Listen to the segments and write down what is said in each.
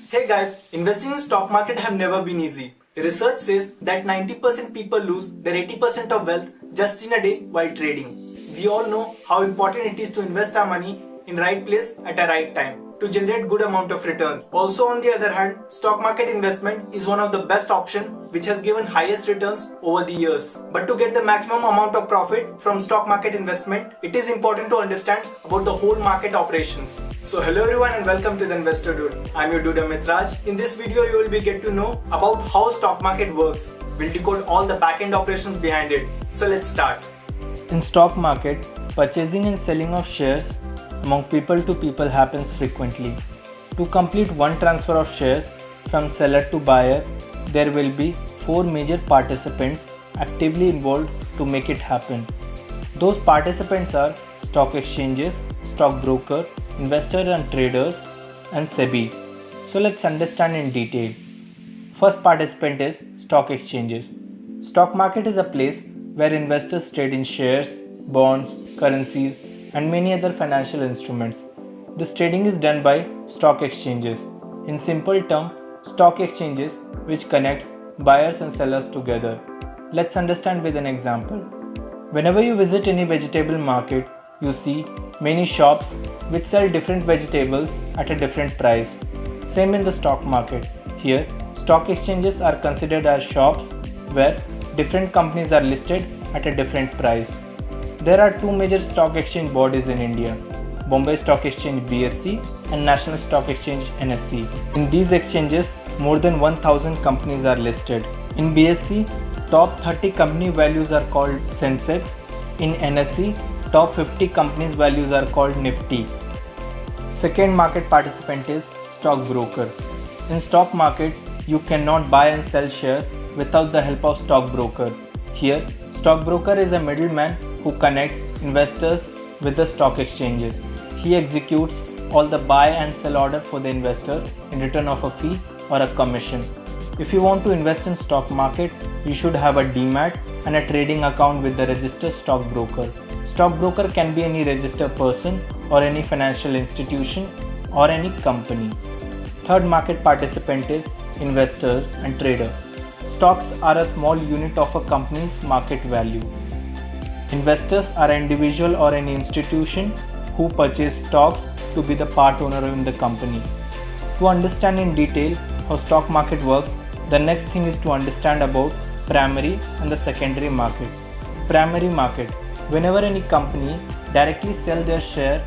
Hey guys, investing in stock market have never been easy. Research says that 90% people lose their 80% of wealth just in a day while trading. We all know how important it is to invest our money in right place at a right time to generate good amount of returns. Also on the other hand, stock market investment is one of the best option which has given highest returns over the years. But to get the maximum amount of profit from stock market investment, it is important to understand about the whole market operations. So hello everyone and welcome to the Investor Dude. I'm your dude Amit Raj. In this video you will be get to know about how stock market works. We'll decode all the back-end operations behind it. So let's start. In stock market, purchasing and selling of shares among people to people happens frequently. To complete one transfer of shares from seller to buyer, there will be 4 major participants actively involved to make it happen. Those participants are stock exchanges, stock broker, investors and traders, and SEBI. So let's understand in detail. First participant is stock exchanges. Stock market is a place where investors trade in shares, bonds, currencies, and many other financial instruments. This trading is done by stock exchanges. In simple term, stock exchanges which connects buyers and sellers together. Let's understand with an example. Whenever you visit any vegetable market, you see many shops which sell different vegetables at a different price. Same in the stock market. Here, stock exchanges are considered as shops where different companies are listed at a different price. There are 2 major stock exchange bodies in India, Bombay Stock Exchange BSE and National Stock Exchange NSE. In these exchanges, more than 1000 companies are listed. In BSE, top 30 company values are called Sensex. In NSE, top 50 companies values are called Nifty. Second market participant is stock broker. In stock market, you cannot buy and sell shares without the help of stock broker. Here, stock broker is a middleman who connects investors with the stock exchanges. He executes all the buy and sell order for the investor in return of a fee or a commission. If you want to invest in stock market, you should have a demat and a trading account with the registered stock broker. Stock broker can be any registered person or any financial institution or any company. Third market participant is investor and trader. Stocks are a small unit of a company's market value. Investors are an individual or an institution who purchase stocks to be the part owner in the company. To understand in detail how stock market works, the next thing is to understand about primary and the secondary market. Primary market. Whenever any company directly sell their share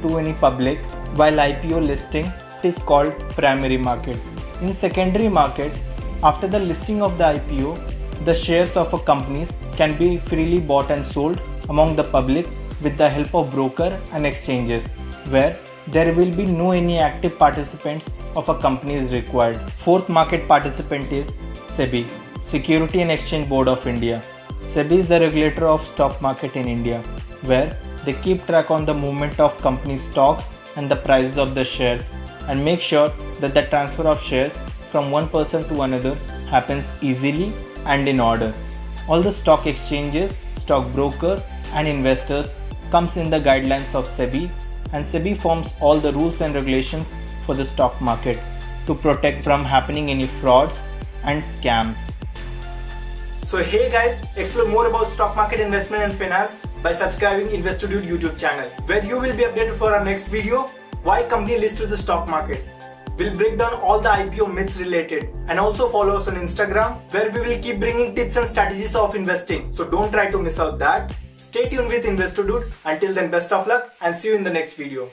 to any public while IPO listing, it is called primary market. In secondary market, after the listing of the IPO, the shares of a companies can be freely bought and sold among the public with the help of broker and exchanges, where there will be no any active participants of a company is required. Fourth market participant is SEBI, Security and Exchange Board of India. SEBI is the regulator of stock market in India, where they keep track on the movement of company stocks and the prices of the shares and make sure that the transfer of shares from one person to another happens easily and in order. All the stock exchanges, stock broker and investors comes in the guidelines of SEBI, and SEBI forms all the rules and regulations for the stock market to protect from happening any frauds and scams. So hey guys, explore more about stock market investment and finance by subscribing Investor Dude YouTube channel, where you will be updated for our next video, why company list to the stock market. We'll break down all the IPO myths related, and also follow us on Instagram where we will keep bringing tips and strategies of investing. So don't try to miss out that. Stay tuned with Investor Dude. Until then, best of luck and see you in the next video.